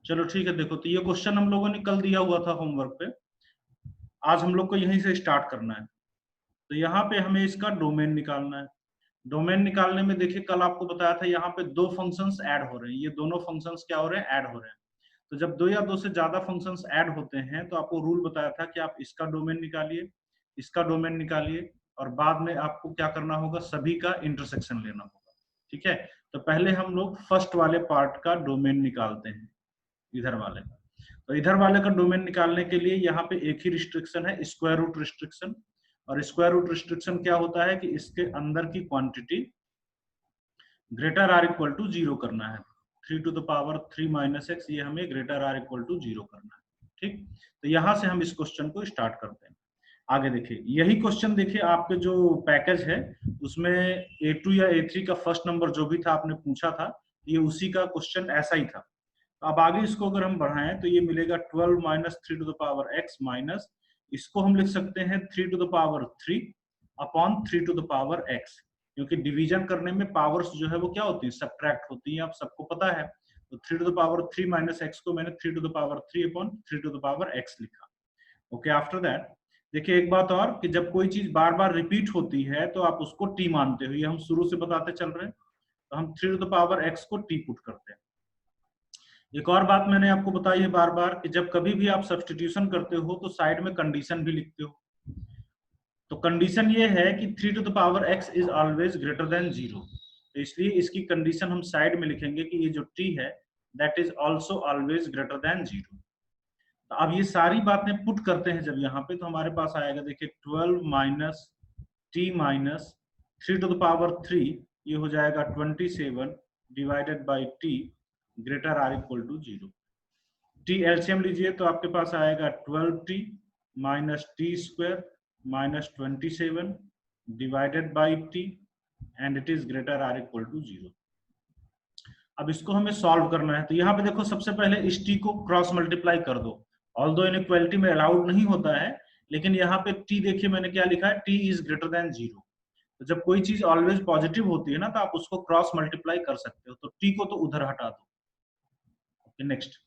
चलो ठीक है, देखो तो ये क्वेश्चन हम लोगों ने कल दिया हुआ था होमवर्क पे। आज हम लोग को यहीं से स्टार्ट करना है। तो यहाँ पे हमें इसका डोमेन निकालना है। डोमेन निकालने में देखिए कल आपको बताया था यहाँ पे दो फंक्शंस ऐड हो रहे हैं। ये दोनों फंक्शंस क्या हो रहे हैं? ऐड हो रहे हैं। तो जब दो या दो से ज्यादा फंक्शंस ऐड होते हैं तो आपको रूल बताया था कि आप इसका डोमेन निकालिए, इसका डोमेन निकालिए, और बाद में आपको क्या करना होगा? सभी का इंटरसेक्शन लेना होगा। ठीक है, तो पहले हम लोग फर्स्ट वाले पार्ट का डोमेन निकालते हैं, इधर वाले का। तो इधर वाले का डोमेन निकालने के लिए यहाँ पे एक ही रिस्ट्रिक्शन है, स्क्वायर रूट रिस्ट्रिक्शन। और स्क्वायर रूट रिस्ट्रिक्शन क्या होता है कि इसके अंदर की quantity greater or equal to 0 करना है। 3 to the power 3 minus x, ये हमें ग्रेटर आर इक्वल टू 0 करना है। ठीक, तो यहां से हम इस क्वेश्चन को स्टार्ट करते हैं। आगे देखिए, यही क्वेश्चन देखिए आपके जो पैकेज है उसमें A2 या A3 का फर्स्ट नंबर जो भी था आपने पूछा था, ये उसी का क्वेश्चन ऐसा ही था। अब आगे इसको अगर हम बढ़ाएं तो ये मिलेगा 12 minus 3 to the power x minus, इसको हम लिख सकते हैं 3 to the power 3 upon 3 to the power x, क्योंकि डिवीजन करने में पावर्स जो है वो क्या होती है? सब्ट्रैक्ट होती है, आप सबको पता है। तो 3 to the power 3 minus x को मैंने 3 to the power 3 upon 3 to the power x लिखा। ओके, आफ्टर दैट देखिए एक बात और कि जब कोई चीज बार बार रिपीट होती है तो आप उसको टी मानते हो, ये हम शुरू से बताते चल रहे हैं। तो हम 3 टू द पावर एक्स को टी पुट करते हैं। एक और बात मैंने आपको बताई है बार बार कि जब कभी भी आप सब्स्टिट्यूशन करते हो तो साइड में कंडीशन भी लिखते हो। तो कंडीशन ये है कि 3 to the power x is always greater than 0। तो इसलिए इसकी कंडीशन हम साइड में लिखेंगे कि ये जो t है that is also always greater than 0। तो अब ये सारी बातें पुट करते हैं जब यहाँ पे, तो हमारे पास आएगा देखिए 12 minus t minus 3 to the power 3, ये हो जाएगा 27 divided by t greater or equal to 0। T LCM लीजिए तो आपके पास आएगा 12t minus t square minus 27 divided by t and it is greater or equal to 0। अब इसको हमें सॉल्व करना है। तो यहाँ पे देखो सबसे पहले इस टी को क्रॉस मल्टीप्लाई कर दो। ऑल्दो इनइक्वालिटी में अलाउड नहीं होता है, लेकिन यहाँ पे टी देखिए मैंने क्या लिखा है, टी इज ग्रेटर देन 0। तो जब कोई चीज ऑलवेज पॉजिटिव होती है ना तो आप उसको क्रॉस मल्टीप्लाई कर सकते हो। तो टी को तो उधर हटा दो। ओके, नेक्स्ट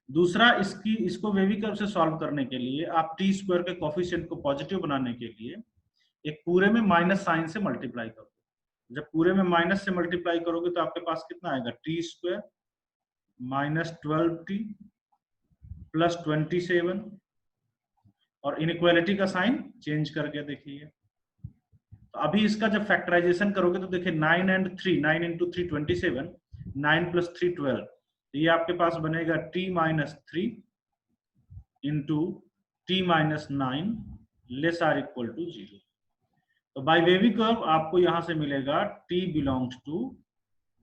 दूसरा, इसको वेवी कर्व से सॉल्व करने के लिए आप टी स्क्वायर के कोफिशिएंट को पॉजिटिव बनाने के लिए एक पूरे में माइनस साइन से मल्टीप्लाई करो। जब पूरे में माइनस से मल्टीप्लाई करोगे तो आपके पास कितना आएगा? T square minus 12t plus 27, और इनइक्वालिटी का साइन चेंज करके देखिए। तो अभी इसका जब फैक्टराइजेशन करोगे तो देखिए 9 एंड 3, 9 इंटू 3 27, 9 प्लस 3 12, तो ये आपके पास बनेगा t minus 3 into t minus 9 less or equal to 0। तो बाय वेवी कर्व आपको यहां से मिलेगा t belongs to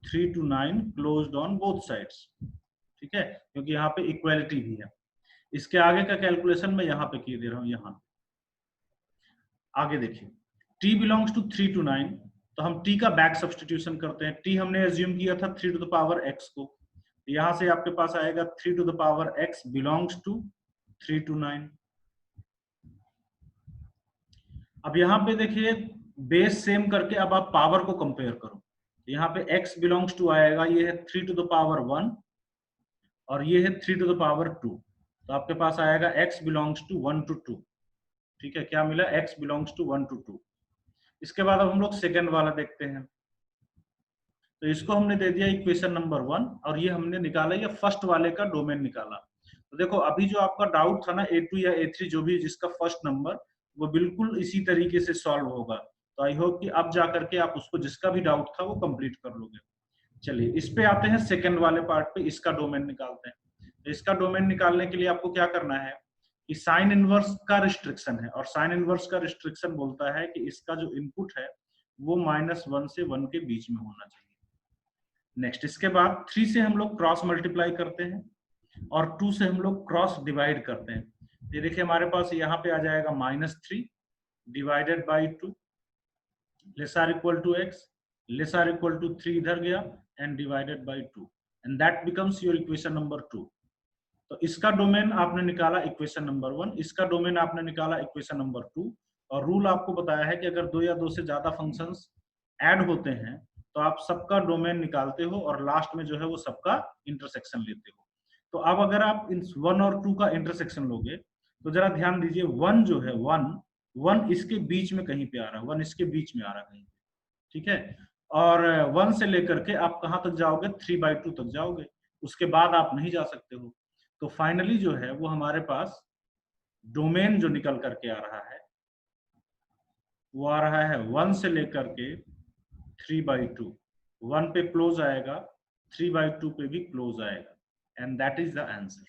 3 to 9 closed on both sides. ठीक है, क्योंकि यहाँ पे इक्वालिटी भी है। इसके आगे का कैलकुलेशन मैं यहाँ पे किए दे रहा हूँ। यहाँ आगे देखिए t बिलोंग्स टू 3 to 9, तो हम t का बैक सब्स्टिट्यूशन करते हैं। t हमने एज्यूम किया था 3 टू द पावर x को, यहां से आपके पास आएगा 3 to the power x belongs to 3 to 9। अब यहाँ पे देखिए बेस सेम करके अब आप पावर को कंपेयर करो। यहाँ पे x बिलोंग्स टू आएगा, ये है 3 टू द पावर 1 और ये है 3 टू द पावर 2। तो आपके पास आएगा x बिलोंग्स टू 1 to 2। ठीक है, क्या मिला? x belongs to 1 to 2। इसके बाद अब हम लोग सेकेंड वाला देखते हैं। तो इसको हमने दे दिया इक्वेशन नंबर 1, और ये हमने निकाला, ये फर्स्ट वाले का डोमेन निकाला। तो देखो अभी जो आपका डाउट था ना A2 या A3 जो भी जिसका फर्स्ट नंबर, वो बिल्कुल इसी तरीके से सॉल्व होगा। तो आई होप कि अब जाकर के आप उसको जिसका भी डाउट था वो कंप्लीट कर लोगे। चलिए इस पे आते हैं, सेकंड वाले पार्ट पे, इसका डोमेन निकालते हैं। तो इसका डोमेन निकालने के लिए आपको क्या करना है कि साइन इनवर्स का रिस्ट्रिक्शन है, और साइन इनवर्स का रिस्ट्रिक्शन बोलता है कि इसका जो इनपुट है वो -1 से 1 के बीच में होना चाहिए। नेक्स्ट इसके बाद 3 से हम लोग क्रॉस मल्टीप्लाई करते हैं और 2 से हम लोग क्रॉस डिवाइड करते हैं। ये देखिए हमारे पास यहाँ पे आ जाएगा -3 divided by 2 less or equal to x, less or equal to 3 इधर गया and divided by 2, and that becomes your equation number 2। तो इसका डोमेन आपने निकाला इक्वेशन नंबर 1, इसका डोमेन आपने निकाला इक्वेशन नंबर 2, और रूल आपको बताया है कि अगर दो या दो से ज्यादा फंक्शंस ऐड होते हैं तो आप सबका डोमेन निकालते हो और लास्ट में जो है वो सबका इंटरसेक्शन लेते हो। तो अब अगर आप इन 1 और 2 का इंटरसेक्शन लोगे तो जरा ध्यान दीजिए, 1 जो है 1 इसके बीच में कहीं पे आ रहा है, 1 इसके बीच में आ रहा है कहीं, ठीक है। और 1 से लेकर के आप कहां तक जाओगे, 3/2 तक जाओगे, उसके बाद आप नहीं जा सकते हो। तो फाइनली जो है वो हमारे पास डोमेन जो निकल करके आ रहा है वो आ रहा है 1 से लेकर के 3/2। 1 पे क्लोज आएगा, 3/2 पे भी क्लोज आएगा, and that is the answer.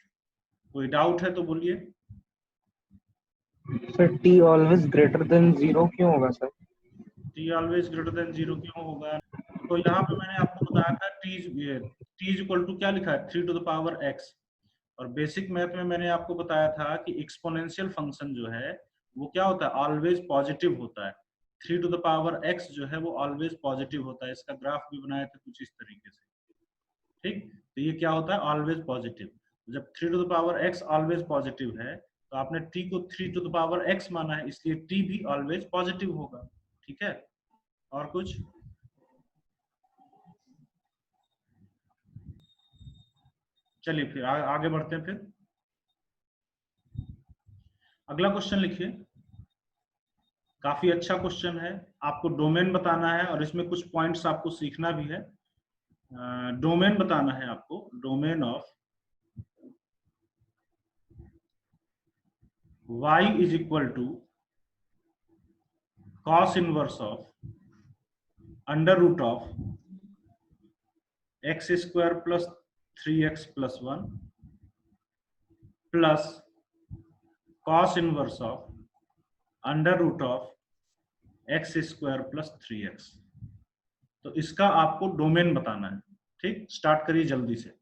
कोई डाउट है तो बोलिए। Sir T always greater than 0 क्यों होगा sir? T always greater than 0 क्यों होगा? तो यहाँ पे मैंने आपको बताया था टी इज इक्वल टू क्या लिखा है, 3 टू द पावर x। और बेसिक मैथ में मैंने आपको बताया था कि एक्सपोनेंशियल फंक्शन जो है वो क्या होता है, ऑलवेज पॉजिटिव होता है। 3 टू द पावर x जो है वो ऑलवेज पॉजिटिव होता है। इसका ग्राफ भी बनाया था कुछ इस तरीके से, ठीक। तो ये क्या होता है, ऑलवेज पॉजिटिव। जब 3 to the power x always positive है तो आपने t को 3 टू द पावर x माना है, इसलिए t भी ऑलवेज पॉजिटिव होगा, ठीक है। और कुछ? चलिए फिर आगे बढ़ते हैं। फिर अगला क्वेश्चन लिखिए, काफी अच्छा क्वेश्चन है। आपको डोमेन बताना है और इसमें कुछ पॉइंट्स आपको सीखना भी है। डोमेन बताना है आपको, domain of y is equal to cos inverse of under root of x square plus 3x plus 1 plus cos inverse of under root of x square plus 3x। तो इसका आपको डोमेन बताना है, ठीक। स्टार्ट करिए जल्दी से।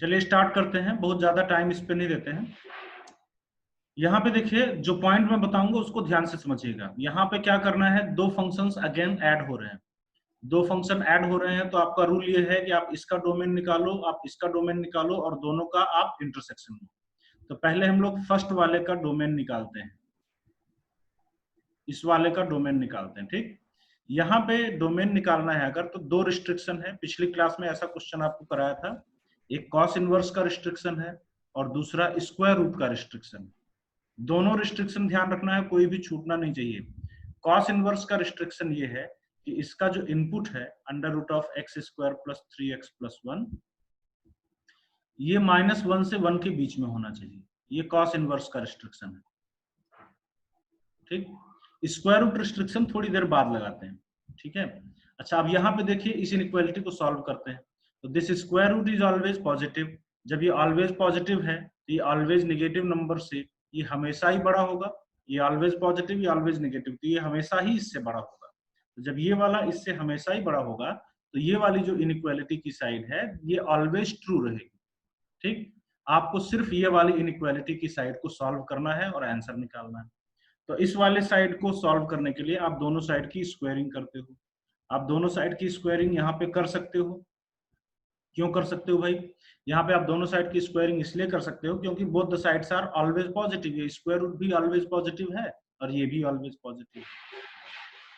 चलिए स्टार्ट करते हैं, बहुत ज्यादा टाइम इस पे नहीं देते हैं। यहाँ पे देखिए, जो पॉइंट मैं बताऊंगा उसको ध्यान से समझिएगा। यहाँ पे क्या करना है, दो फंक्शंस अगेन ऐड हो रहे हैं। दो फंक्शन ऐड हो रहे हैं तो आपका रूल ये है कि आप इसका डोमेन निकालो, आप इसका डोमेन निकालो और दोनों का आप इंटरसेक्शन लो। तो पहले हम लोग फर्स्ट वाले का डोमेन निकालते हैं, इस वाले का डोमेन निकालते हैं, ठीक। यहाँ पे डोमेन निकालना है अगर, तो दो रिस्ट्रिक्शन है। पिछली क्लास में ऐसा क्वेश्चन आपको कराया था। एक कॉस इनवर्स का रिस्ट्रिक्शन है और दूसरा स्क्वायर रूट का रिस्ट्रिक्शन है। दोनों रिस्ट्रिक्शन ध्यान रखना है, कोई भी छूटना नहीं चाहिए। कॉस इनवर्स का रिस्ट्रिक्शन ये है कि इसका जो इनपुट है under root of x square plus 3x plus 1, ये -1 से 1 के बीच में होना चाहिए। ये कॉस इनवर्स का रिस्ट्रिक्शन है, ठीक। स्क्वायर रूट रिस्ट्रिक्शन थोड़ी देर बाद लगाते हैं, ठीक है। अच्छा, अब यहाँ पे देखिए, इस इनइक्वालिटी को सॉल्व करते हैं। तो this square root is always positive. जब ये ऑलवेज पॉजिटिव है तो ये ऑलवेज नेगेटिव नंबर से ये हमेशा ही बड़ा होगा। ये ऑलवेज पॉजिटिव, ये ऑलवेज नेगेटिव, तो ये हमेशा ही इससे बड़ा होगा। तो जब ये वाला इससे हमेशा ही बड़ा होगा तो ये वाली जो इनइक्वालिटी की साइड है ये ऑलवेज ट्रू रहेगी, ठीक। आपको सिर्फ ये वाली इनइक्वालिटी की साइड को सॉल्व करना है और आंसर निकालना है। तो इस वाले साइड को सॉल्व करने के लिए आप दोनों साइड की स्क्वायरिंग करते हो। आप दोनों साइड की स्क्वायरिंग यहाँ पे कर सकते हो। क्यों कर सकते हो भाई? यहाँ पे आप दोनों साइड की स्क्वायरिंग इसलिए कर सकते हो क्योंकि both the sides are always positive. ये स्क्वायर रूट भी ऑलवेज पॉजिटिव है और ये भी ऑलवेज पॉजिटिव है।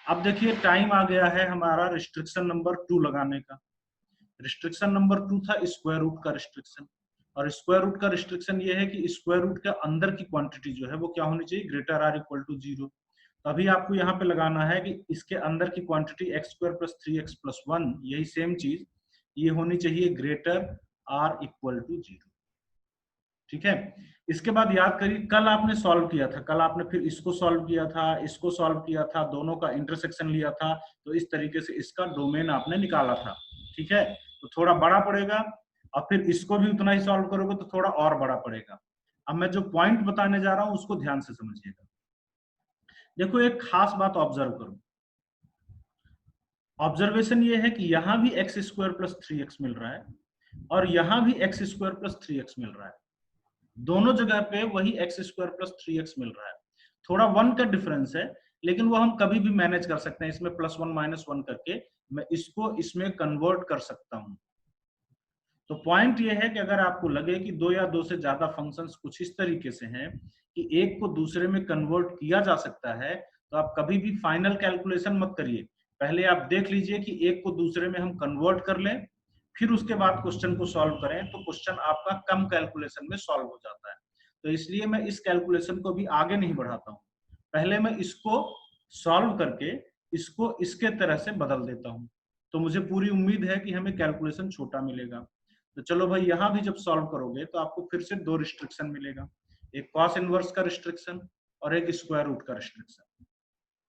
अब देखिए, टाइम आ गया है हमारा रिस्ट्रिक्शन नंबर 2 लगाने का। रिस्ट्रिक्शन नंबर 2 था स्क्वायर रूट का रिस्ट्रिक्शन, और स्क्वायर रूट का रिस्ट्रिक्शन ये है कि स्क्वायर रूट के अंदर की क्वांटिटी जो है वो क्या होनी चाहिए, ग्रेटर आर इक्वल टू 0। तो अभी आपको यहाँ पे लगाना है कि इसके अंदर की quantity x square plus 3x plus 1, यही सेम चीज ये होनी चाहिए ग्रेटर आर इक्वल टू 0, ठीक है। इसके बाद याद करिए, कल आपने सॉल्व किया था, कल आपने फिर इसको सॉल्व किया था, इसको सॉल्व किया था, दोनों का इंटरसेक्शन लिया था, तो इस तरीके से इसका डोमेन आपने निकाला था, ठीक है। तो थोड़ा बड़ा पड़ेगा, और फिर इसको भी उतना ही सॉल्व करोगे तो थोड़ा और बड़ा पड़ेगा। अब मैं जो पॉइंट बताने जा रहा हूं उसको ध्यान से समझिएगा। देखो, एक खास बात ऑब्जर्व करो। ऑब्जर्वेशन ये है कि यहां भी एक्स स्क्वायर प्लस 3x मिल रहा है और यहां भी एक्स स्क्वायर प्लस 3x मिल रहा है। दोनों जगह पे वही एक्स स्क्वायर प्लस 3x मिल रहा है। थोड़ा 1 का डिफरेंस है, लेकिन वो हम कभी भी मैनेज कर सकते हैं। इसमें +1 -1 करके मैं इसको इसमें कन्वर्ट कर सकता हूं। तो पॉइंट ये है कि अगर आपको लगे कि दो या दो से ज्यादा फंक्शंस कुछ इस तरीके से हैं कि एक को दूसरे में कन्वर्ट किया जा सकता है, तो आप कभी भी फाइनल कैलकुलेशन मत करिए। पहले आप देख लीजिए कि एक को दूसरे में हम कन्वर्ट कर लें, फिर उसके बाद क्वेश्चन को सॉल्व करें, तो क्वेश्चन आपका कम कैलकुलेशन में सॉल्व हो जाता है। तो इसलिए मैं इस कैलकुलेशन को भी आगे नहीं बढ़ाता हूँ, पहले मैं इसको सॉल्व करके इसको इसके तरह से बदल देता हूँ। तो मुझे पूरी उम्मीद है कि हमें कैलकुलेशन छोटा मिलेगा। तो चलो भाई, यहां भी जब सॉल्व करोगे तो आपको फिर से दो रिस्ट्रिक्शन मिलेगा, एक कॉस इनवर्स का रिस्ट्रिक्शन और एक स्क्वायर रूट का रिस्ट्रिक्शन।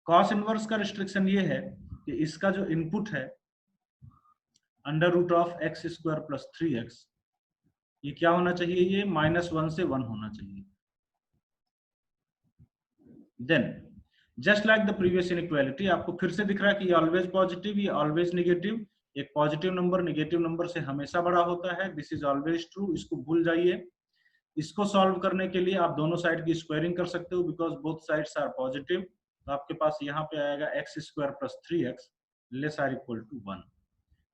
कॉस इनवर्स का रिस्ट्रिक्शन ये है कि इसका जो इनपुट है under root of x square plus 3x, ये क्या होना चाहिए, ये -1 से 1 होना चाहिए। Then just like the previous inequality, आपको फिर से दिख रहा है कि ये ऑलवेज पॉजिटिव, ये ऑलवेज नेगेटिव। एक पॉजिटिव नंबर नेगेटिव नंबर से हमेशा बड़ा होता है, दिस इज ऑलवेज ट्रू, इसको भूल जाइए। इसको सॉल्व करने के लिए आप दोनों साइड की स्क्वायरिंग कर सकते हो, because both sides are positive. तो आपके पास यहाँ पे आएगा x square plus 3x less or equal to 1।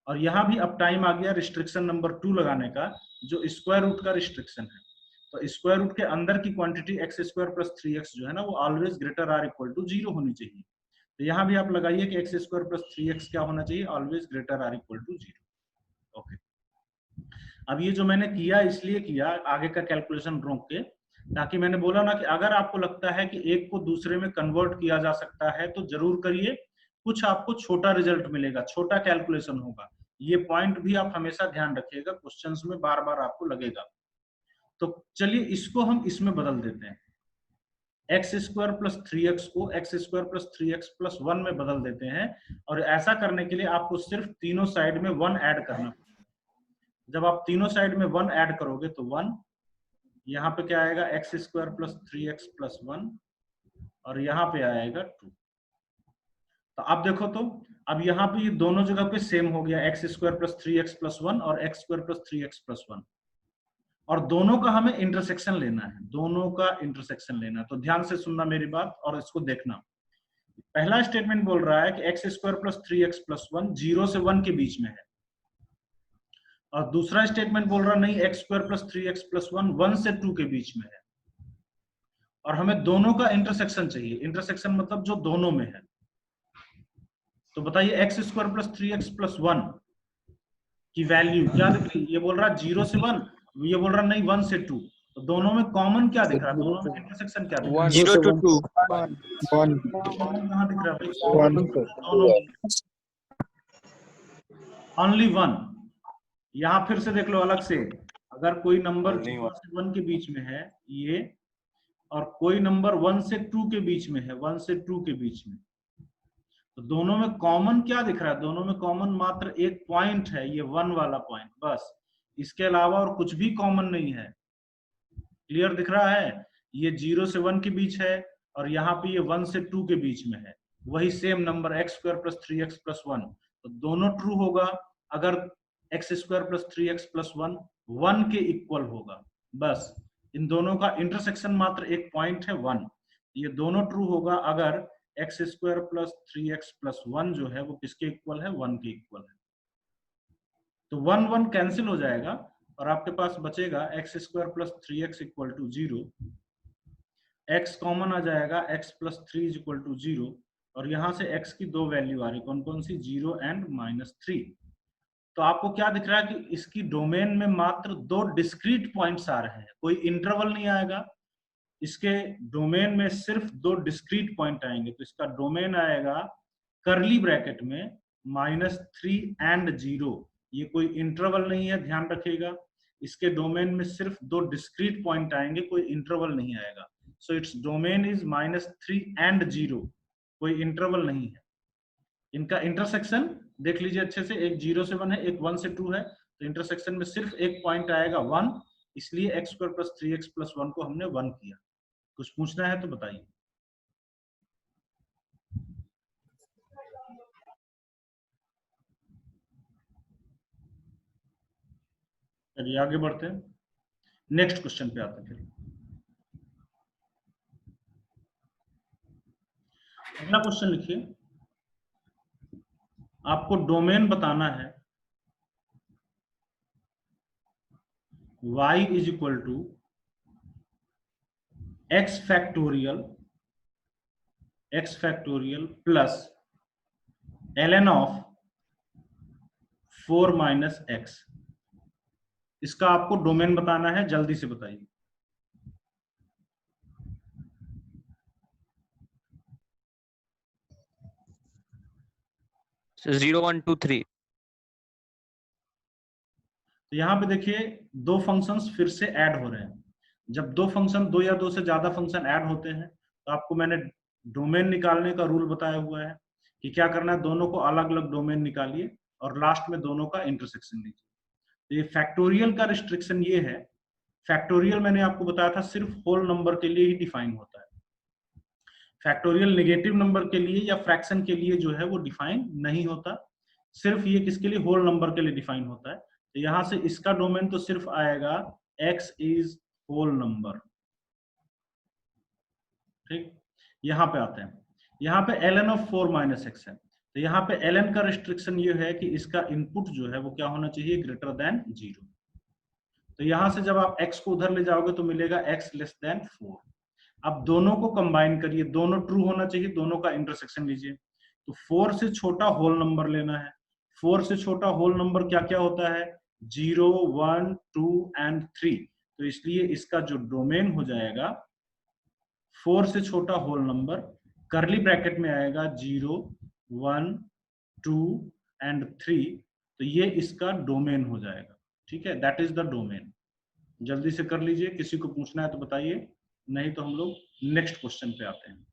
और यहाँ भी अब टाइम आ गया रिस्ट्रिक्शन नंबर 2 लगाने का, जो स्क्वायर रूट का रिस्ट्रिक्शन है। तो स्क्वायर रूट के अंदर की quantity x square plus 3x जो है ना, वो always greater or equal to 0 होनी चाहिए। तो यहाँ भी आप लगाइए कि एक्स स्क्वायर प्लस 3x क्या होना चाहिए, always greater or equal to 0। Okay, अब ये जो मैंने किया इसलिए किया आगे का कैलकुलेशन रोक के, ताकि मैंने बोला ना कि अगर आपको लगता है कि एक को दूसरे में कन्वर्ट किया जा सकता है तो जरूर करिए, कुछ आपको छोटा रिजल्ट मिलेगा, छोटा कैलकुलेशन होगा। ये पॉइंट भी आप हमेशा ध्यान रखिएगा, क्वेश्चंस में बार बार आपको लगेगा। तो चलिए इसको हम इसमें बदल देते हैं, एक्स स्क्वायर प्लस 3x को x square plus 3x plus 1 में बदल देते हैं। और ऐसा करने के लिए आपको सिर्फ तीनों साइड में 1 ऐड करना पड़ेगा। जब आप तीनों साइड में 1 ऐड करोगे तो 1, यहाँ पे क्या आएगा x square plus 3x plus 1, और यहाँ पे आएगा 2। तो अब देखो, तो अब यहाँ पे ये दोनों जगह पे सेम हो गया, x square plus 3x plus 1 और x square plus 3x plus 1। और दोनों का हमें इंटरसेक्शन लेना है, दोनों का इंटरसेक्शन लेना है। तो ध्यान से सुनना मेरी बात और इसको देखना। पहला स्टेटमेंट बोल रहा है कि x square plus 3x plus 1 0 से 1 के बीच में है, और दूसरा स्टेटमेंट बोल रहा नहीं, x square plus 3x plus 1 1 से 2 के बीच में है। और हमें दोनों का इंटरसेक्शन चाहिए, इंटरसेक्शन मतलब जो दोनों में है। तो बताइए x square plus 3x plus 1 की वैल्यू क्या दिख रही है, ये बोल रहा 0 से 1, ये बोल रहा नहीं 1 से 2। तो दोनों में कॉमन क्या दिख रहा है, दोनों में इंटरसेक्शन क्या दिख रहा है, 0 to 2 1 कॉमन कहाँ दिख रहा है भाई, 1 सर। दोनों ओनली 1। यहाँ फिर से देख लो अलग से, अगर कोई नंबर 0 से 1 के बीच में है ये, और कोई नंबर 1 से 2 के बीच में है, 1 से 2 के बीच में, तो दोनों में कॉमन क्या दिख रहा है, दोनों में कॉमन मात्र एक पॉइंट है, ये 1 वाला पॉइंट, बस। इसके अलावा और कुछ भी कॉमन नहीं है। क्लियर दिख रहा है, ये 0 से 1 के बीच है, और यहाँ पे ये 1 से 2 के बीच में है, वही same number x square plus 3x plus 1। तो दोनों ट्रू होगा अगर x square plus 3x plus 1 1 के इक्वल होगा, बस। इन दोनों का इंटरसेक्शन मात्र एक पॉइंट है 1। ये दोनों ट्रू होगा अगर x square plus 3x plus 1 जो है वो किसके इक्वल है, 1 के इक्वल है। तो 1 1 कैंसिल हो जाएगा और आपके पास बचेगा x square plus 3x equal to 0, x common आ जाएगा, x plus 3 is equal to 0, और यहां से x की दो वैल्यू आ रही, कौन कौन सी, 0 एंड -3। तो आपको क्या दिख रहा है कि इसकी डोमेन में मात्र दो डिस्क्रीट पॉइंट्स आ रहे हैं, कोई इंटरवल नहीं आएगा। इसके डोमेन में सिर्फ दो डिस्क्रीट पॉइंट आएंगे। तो इसका डोमेन आएगा कर्ली ब्रैकेट में -3 एंड 0, ये कोई इंटरवल नहीं है, ध्यान रखिएगा। इसके डोमेन में सिर्फ दो डिस्क्रीट पॉइंट आएंगे, कोई इंटरवल नहीं आएगा। So its domain is -3 and 0, कोई इंटरवल नहीं है। इनका इंटरसेक्शन देख लीजिए अच्छे से, एक 0 से 1 है, एक 1 से 2 है, तो इंटरसेक्शन में सिर्फ एक पॉइंट आएगा 1, इसलिए x square plus 3x plus 1 को हमने 1 किया। कुछ पूछना है तो बताइए। चलिए आगे बढ़ते हैं, नेक्स्ट क्वेश्चन पे आते हैं। अगला क्वेश्चन लिखिए, आपको डोमेन बताना है y is equal to x factorial plus ln of 4 minus x। इसका आपको डोमेन बताना है, जल्दी से बताइए। So 0 1 2 3। तो यहाँ पे देखिए दो फंक्शंस फिर से ऐड हो रहे हैं। जब दो फंक्शन, दो या दो से ज्यादा फंक्शन ऐड होते हैं तो आपको मैंने डोमेन निकालने का रूल बताया हुआ है कि क्या करना है, दोनों को अलग अलग डोमेन निकालिए और लास्ट में दोनों का इंटरसेक्शन लीजिए। तो ये फैक्टोरियल का रिस्ट्रिक्शन ये है, फैक्टोरियल मैंने आपको बताया था सिर्फ होल नंबर के लिए ही डिफाइन होता है। फैक्टोरियल नेगेटिव नंबर के लिए या फ्रैक्शन के लिए जो है वो डिफाइन नहीं होता, सिर्फ ये किसके लिए, होल नंबर के लिए डिफाइन होता है। तो यहां से इसका डोमेन तो सिर्फ आएगा x इज होल नंबर। ठीक, यहां पे आते हैं, यहाँ पे ln ऑफ 4 माइनस एक्स है। तो यहाँ पे ln का रिस्ट्रिक्शन ये है कि इसका इनपुट जो है वो क्या होना चाहिए, ग्रेटर देन 0। तो यहां से जब आप x को उधर ले जाओगे तो मिलेगा x लेस देन 4। अब दोनों को कंबाइन करिए, दोनों ट्रू होना चाहिए, दोनों का इंटरसेक्शन लीजिए। तो 4 से छोटा होल नंबर लेना है। 4 से छोटा होल नंबर क्या क्या होता है, 0 1 2 एंड 3। तो इसलिए इसका जो डोमेन हो जाएगा 4 से छोटा होल नंबर, करली ब्रैकेट में आएगा 0 1 2 एंड 3। तो ये इसका डोमेन हो जाएगा। ठीक है, दैट इज द डोमेन। जल्दी से कर लीजिए, किसी को पूछना है तो बताइए, नहीं तो हम लोग नेक्स्ट क्वेश्चन पे आते हैं।